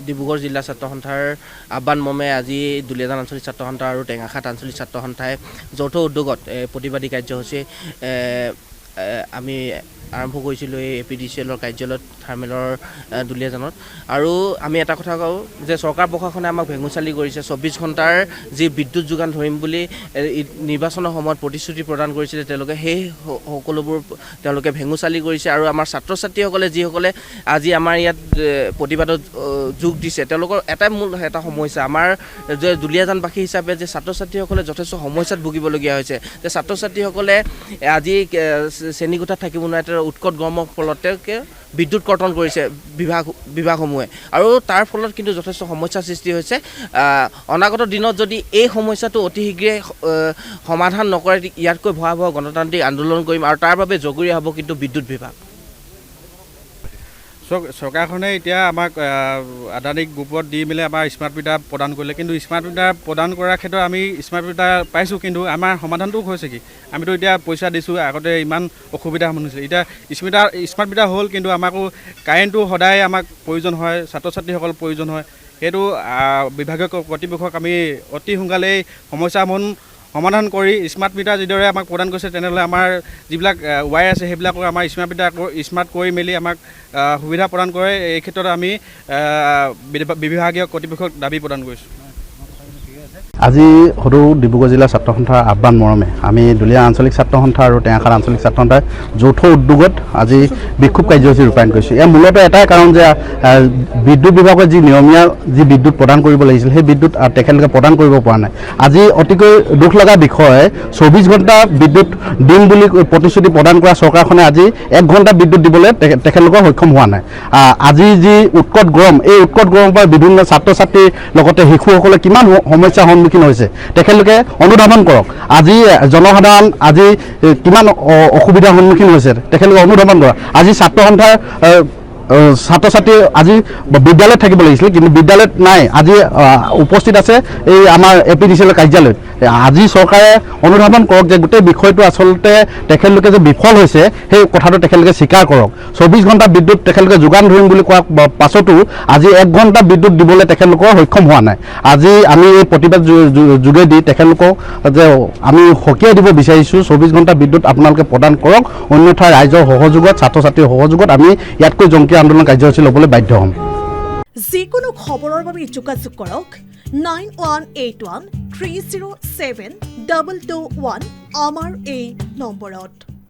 ডিব্ৰুগড় জিলা ছাত্ৰ সন্থাৰ আহ্বান মৰ্মে আজি দুলীয়াজান আঞ্চলিক ছাত্ৰ সন্থা আৰু টেঙাখাট আঞ্চলিক ছাত্ৰ সন্থাই যৌথ উদ্যোগত প্ৰতিবাদী কাৰ্যসূচী আমি আৰম্ভ কৰিছিলোঁ এই APDCLৰ কাৰ্যালয়ত থাৰ্মেলৰ দুলীয়াজানত। আৰু আমি এটা কথা কওঁ যে চৰকাৰ প্ৰশাসনে আমাক ভেঙুচালি কৰিছে। 24 ঘণ্টাৰ যি বিদ্যুৎ যোগান ধৰিম বুলি নিৰ্বাচনৰ সময়ত প্ৰতিশ্ৰুতি প্ৰদান কৰিছিলে তেওঁলোকে, সেই সকলোবোৰ তেওঁলোকে ভেঙুচালি কৰিছে। আৰু আমাৰ ছাত্ৰ ছাত্ৰীসকলে যিসকলে আজি আমাৰ ইয়াত প্ৰতিবাদত যোগ দিছে তেওঁলোকৰ এটাই মূল এটা সমস্যা, আমাৰ যে দুলীয়াজানবাসী হিচাপে যে ছাত্ৰ ছাত্ৰীসকলে যথেষ্ট সমস্যাত ভুগিবলগীয়া হৈছে। যে ছাত্ৰ ছাত্ৰীসকলে আজি শ্ৰেণীকোঠাত থাকিব নোৱাৰে, উৎকট গৰমৰ ফলত তেওঁলোকে বিদ্যুৎ কৰ্তন কৰিছে বিভাগসমূহে, আৰু তাৰ ফলত কিন্তু যথেষ্ট সমস্যাৰ সৃষ্টি হৈছে। অনাগত দিনত যদি এই সমস্যাটো অতি শীঘ্ৰে সমাধান নকৰে ইয়াতকৈ ভয়াৱহ গণতান্ত্ৰিক আন্দোলন কৰিম, আৰু তাৰ বাবে জগৰীয়া হ'ব কিন্তু বিদ্যুৎ বিভাগ। চৰকাৰখনে এতিয়া আমাক আদানীক গ্ৰুপত দি মেলি আমাৰ স্মাৰ্ট মিটাৰ প্ৰদান কৰিলে, কিন্তু স্মাৰ্ট মিটাৰ প্ৰদান কৰাৰ ক্ষেত্ৰত আমি স্মাৰ্ট মিটাৰ পাইছোঁ, কিন্তু আমাৰ সমাধানটো হৈছে কি, আমিতো এতিয়া পইচা দিছোঁ, আগতে ইমান অসুবিধাৰ সন্মুখীন হৈছিল। এতিয়া স্মাৰ্ট মিটাৰ হ'ল, কিন্তু আমাকো কাৰেণ্টটো সদায় আমাক প্ৰয়োজন হয়, ছাত্ৰ ছাত্ৰীসকল প্ৰয়োজন হয়। সেইটো বিভাগীয় কৰ্তৃপক্ষক আমি অতি সোনকালেই সমস্যাসমূহ সমাধান কৰি স্মাৰ্ট মিটাৰ যিদৰে আমাক প্ৰদান কৰিছে, তেনেহ'লে আমাৰ যিবিলাক ৱায়াৰ আছে সেইবিলাকক আমাৰ স্মাৰ্ট কৰি মেলি আমাক সুবিধা প্ৰদান কৰে। এই ক্ষেত্ৰত আমি বিভাগীয় কৰ্তৃপক্ষক দাবী প্ৰদান কৰিছোঁ। আজি সদৌ ডিব্ৰুগড় জিলা ছাত্ৰ সন্থাৰ আহ্বান মৰ্মে আমি দুলীয়া আঞ্চলিক ছাত্ৰ সন্থা আৰু টেঙাখাট আঞ্চলিক ছাত্ৰ সন্থাৰ যৌথ উদ্যোগত আজি বিক্ষোভ কাৰ্যসূচী ৰূপায়ণ কৰিছোঁ। ইয়াৰ মূলতঃ এটাই কাৰণ যে বিদ্যুৎ বিভাগত যি নিয়মীয়া যি বিদ্যুৎ প্ৰদান কৰিব লাগিছিল সেই বিদ্যুৎ তেখেতলোকে প্ৰদান কৰিব পৰা নাই। আজি অতিকৈ দুখ লগা বিষয়, 24 ঘণ্টা বিদ্যুৎ দিম বুলি প্ৰতিশ্ৰুতি প্ৰদান কৰা চৰকাৰখনে আজি 1 ঘণ্টা বিদ্যুৎ দিবলৈ তেখেতলোকৰ সক্ষম হোৱা নাই। আজি যি উৎকট গৰম, এই উৎকট গৰমৰ পৰা বিভিন্ন ছাত্ৰ ছাত্ৰীৰ লগতে শিশুসকলে কিমান সমস্যাৰ সন্মুখীন হৈছে তেখেতলোকে অনুধাৱন কৰক। আজি জনসাধাৰণ আজি কিমান অসুবিধাৰ সন্মুখীন হৈছে তেখেতলোকে অনুধাৱন কৰক। আজি ছাত্ৰ সন্থাৰ ছাত্ৰ ছাত্ৰী আজি বিদ্যালয়ত থাকিব লাগিছিল, কিন্তু বিদ্যালয়ত নাই, আজি উপস্থিত আছে এই আমাৰ APDCL কাৰ্যালয়ত। আজি চৰকাৰে অনুধাৱন কৰক যে গোটেই বিষয়টো আচলতে তেখেতলোকে যে বিফল হৈছে সেই কথাটো তেখেতলোকে স্বীকাৰ কৰক। 24 ঘণ্টা বিদ্যুৎ তেখেতলোকে যোগান ধৰিম বুলি কোৱাৰ পাছতো আজি 1 ঘণ্টা বিদ্যুৎ দিবলৈ তেখেতলোকৰ সক্ষম হোৱা নাই। আজি আমি এই প্ৰতিবাদ যোগেদি তেখেতলোকক যে আমি সকীয়াই দিব বিচাৰিছোঁ, 24 ঘণ্টা বিদ্যুৎ আপোনালোকে প্ৰদান কৰক, অন্যথা ৰাইজৰ সহযোগত ছাত্ৰ ছাত্ৰীৰ সহযোগত আমি ইয়াতকৈ জংকী আন্দোলন কাৰ্যসূচী ল'বলৈ বাধ্য হ'ম। যিকোনো খবৰৰ বাবে যোগাযোগ কৰক 9181 307 221 আমাৰ এই নম্বৰত।